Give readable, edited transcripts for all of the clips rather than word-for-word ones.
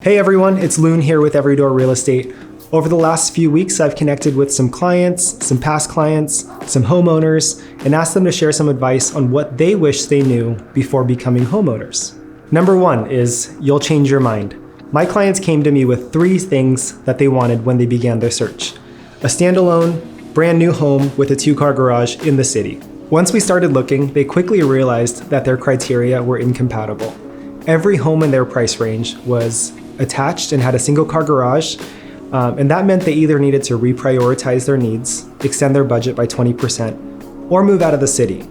Hey everyone, it's Luan here with EDRE Real Estate. Over the last few weeks, I've connected with some clients, some past clients, some homeowners, and asked them to share some advice on what they wish they knew before becoming homeowners. Number one is you'll change your mind. My clients came to me with 3 things that they wanted when they began their search. A standalone, brand new home with a 2-car garage in the city. Once we started looking, they quickly realized that their criteria were incompatible. Every home in their price range was attached and had a 1-car garage, and that meant they either needed to reprioritize their needs, extend their budget by 20%, or move out of the city.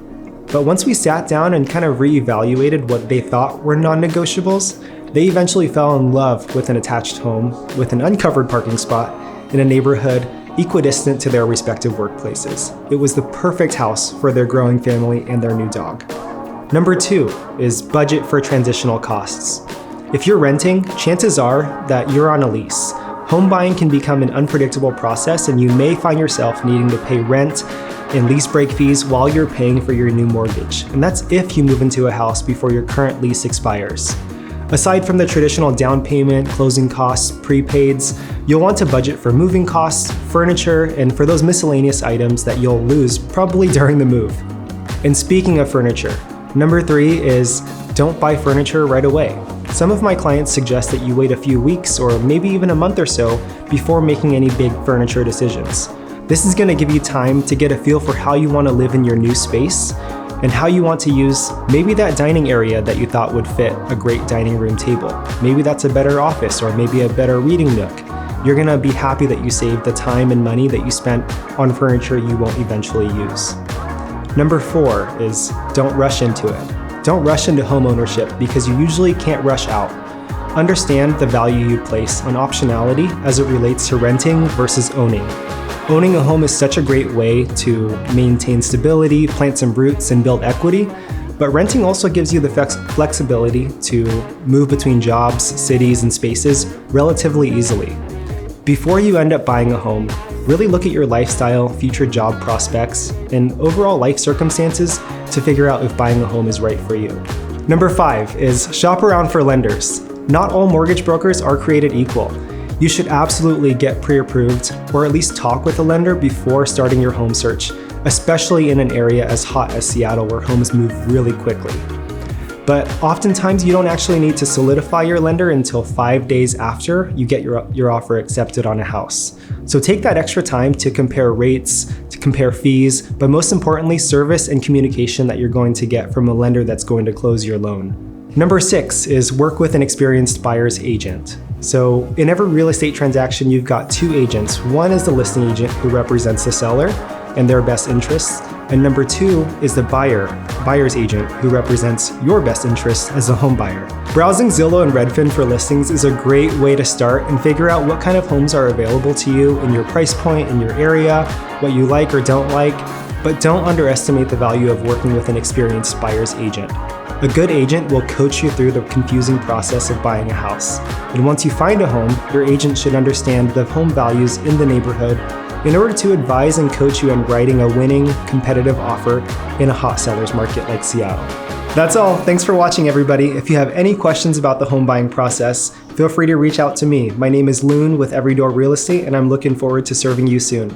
But once we sat down and kind of reevaluated what they thought were non-negotiables, they eventually fell in love with an attached home with an uncovered parking spot in a neighborhood equidistant to their respective workplaces. It was the perfect house for their growing family and their new dog. Number 2 is budget for transitional costs. If you're renting, chances are that you're on a lease. Home buying can become an unpredictable process, and you may find yourself needing to pay rent and lease break fees while you're paying for your new mortgage. And that's if you move into a house before your current lease expires. Aside from the traditional down payment, closing costs, prepaids, you'll want to budget for moving costs, furniture, and for those miscellaneous items that you'll lose probably during the move. And speaking of furniture, number 3 is don't buy furniture right away. Some of my clients suggest that you wait a few weeks or maybe even a month or so before making any big furniture decisions. This is going to give you time to get a feel for how you want to live in your new space and how you want to use maybe that dining area that you thought would fit a great dining room table. Maybe that's a better office or maybe a better reading nook. You're going to be happy that you saved the time and money that you spent on furniture you won't eventually use. Number 4 is don't rush into it. Don't rush into homeownership because you usually can't rush out. Understand the value you place on optionality as it relates to renting versus owning. Owning a home is such a great way to maintain stability, plant some roots, and build equity, but renting also gives you the flexibility to move between jobs, cities, and spaces relatively easily. Before you end up buying a home, really look at your lifestyle, future job prospects, and overall life circumstances to figure out if buying a home is right for you. Number 5 is shop around for lenders. Not all mortgage brokers are created equal. You should absolutely get pre-approved or at least talk with a lender before starting your home search, especially in an area as hot as Seattle where homes move really quickly. But oftentimes you don't actually need to solidify your lender until 5 days after you get your offer accepted on a house. So take that extra time to compare rates, to compare fees, but most importantly, service and communication that you're going to get from a lender that's going to close your loan. Number 6 is work with an experienced buyer's agent. So in every real estate transaction, you've got 2 agents. One is the listing agent who represents the seller and their best interests. And number 2 is the buyer's agent who represents your best interests as a home buyer. Browsing Zillow and Redfin for listings is a great way to start and figure out what kind of homes are available to you in your price point, in your area, what you like or don't like, but don't underestimate the value of working with an experienced buyer's agent. A good agent will coach you through the confusing process of buying a house. And once you find a home, your agent should understand the home values in the neighborhood in order to advise and coach you on writing a winning, competitive offer in a hot seller's market like Seattle. That's all. Thanks for watching, everybody. If you have any questions about the home buying process, feel free to reach out to me. My name is Luan with EDRE Real Estate, and I'm looking forward to serving you soon.